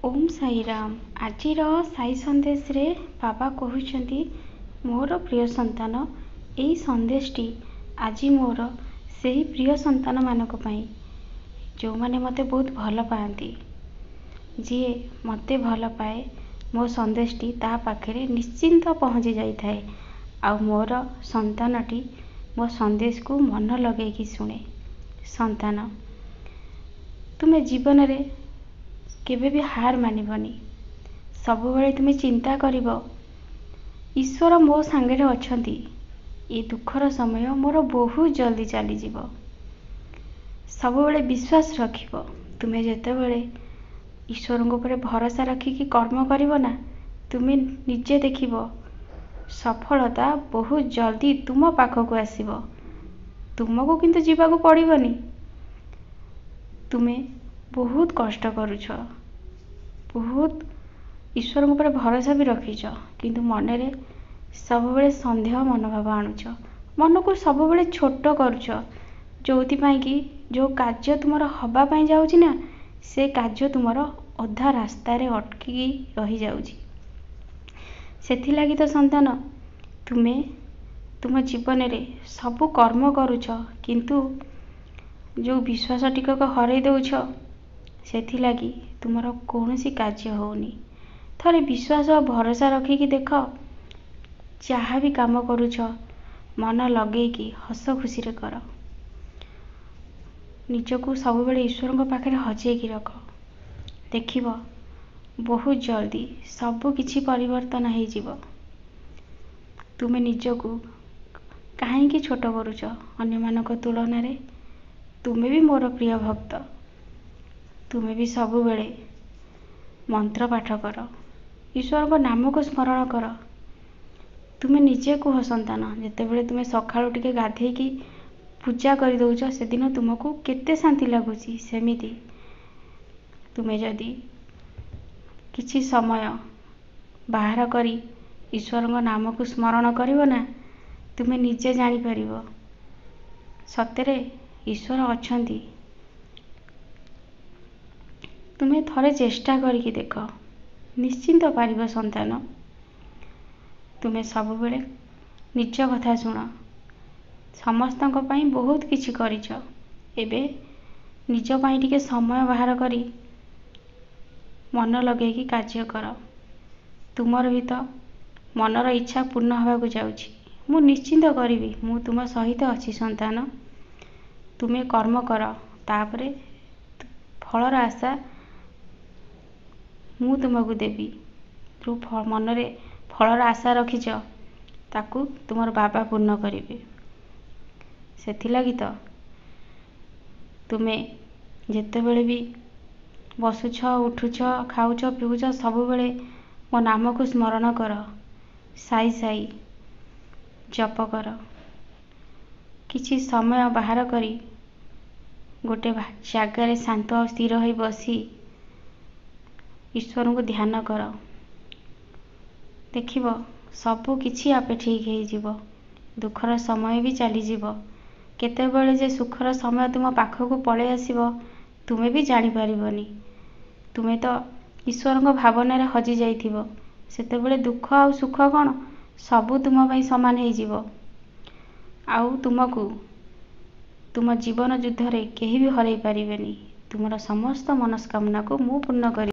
ओम साई राम। आजिर साई संदेश रे बाबा कहउछंती मोर प्रिय संतान एई संदेशटी आज मोर सेही प्रिय संतान मानक पई जो माने मते बहुत भल पाती जी मते भल पाए मो संदेशटी ता पाखरे निश्चिंत पहुँची जाई थाए आ मोर संतानटी मो संदेश को मन लगे कि सुने। संतान तुम्हें जीवन रे केबे भी हार मानिबनी। सब बेले तुम्हें चिंता करिबो ईश्वर मो सांगे अछंती। ए दुखर समय मोर बहुत जल्दी चली जीवो। सब बेले विश्वास रखिबो। तुम्हें जेते बेले ईश्वर ऊपर भरोसा रखिकी कर्म करिबो ना तुम्हें निजे देखिबो सफलता बहुत जल्दी तुम पाखक आसीबो। तुमको किंतु जीवाको पड़िबनी। तुम्हें बहुत कष्ट करुछ, बहुत ईश्वर ऊपर भरोसा भी रखीच किंतु मनरे सब बेले संदेह मनोभाव आणुच। मन को सब बेले छोट करुछ जोथि पई कि जो कार्य तुमर हबा पई जाउछि ना से कार्य तुमर अधा रास्ता रे अटकी रही जाउछि। सेथि लागि तो संतान तुम्हें तुम जीवन रे सब कर्म करुछ किंतु जो विश्वास टिकक हरई दउछ सेथि लागि तुमर कौनसी कार्य होनी। थरे विश्वास और भरोसा रखिकी देख जहाँ भी काम करुछ मन लगे कि हस खुशी रे कर। निजको सब बेले ईश्वर को पाखरे हजेकी रख। देखिबो बहुत जल्दी सब किछि परिवर्तन हो जीवो। तुम्हें निजको काहे की छोट करुछ अन्य मानक तुलना रे। तुम्हें भी मोर प्रिय भक्त। तुम्हें भी सब बेले मंत्र पाठ कर, ईश्वर को नाम को स्मरण कर। तुम्हें निजे कह संतान जेते बेले तुम्हें सकाळु टिके गाधे की पूजा कर दउछ से दिन तुमको केते शांति लागुची। सेमिति तुम्हें जदी किछि समय बाहर करी ईश्वर को नाम को स्मरण करिवो ना तुम्हें निजे जानी परिबो सतरे ईश्वर अछंती। तुम्हें थरे चेष्टा करके देख निश्चिंत पारिबो संतान। तुम्हें सब बेले निज कथा सुन। समस्तक पई बहुत किछि करिछ एबे निज पई टिके समय बाहर करी मन लगे कि कार्य कर। तुमर भी तो मनर इच्छा पूर्ण होबाकू जाउछि। मु निश्चिंत करिवि मु तुम सहित अछि संतान। तुम्हें कर्म कर तापरे फलर आशा मु तुमको देवी। तू मनरे फलर आशा रखिच ताकू तुमर बाबा पूर्ण करिवे। सेथि लागि तो तुम्हें जेते बेले भी बसुछ उठुछ खाउछ पिउछ सब बेले मो नाम को स्मरण कर। साई साई जप कर। किछि समय बाहर करी गोटे जगार शांत और स्थिर हो बसी ईश्वर को ध्यान कर। देखिबो सब किछि आपे ठीक हो जीवो। दुखर समय भी चली जीवो। केते बेले जे सुखर समय तुम पाखक पळे आसीबो तुम्हें भी जानी परिबनी। तुम्हें तो ईश्वर को भावना रे हजी जाइथिबो सेते बेले दुख आ सुख कोन सब तुम पई समान हो जीवो। आउ तुमको तुम जीवन युद्ध रे केही भी हरई पारिबेनी। तुमर समस्त मनस्कामना को मु पूर्ण करी।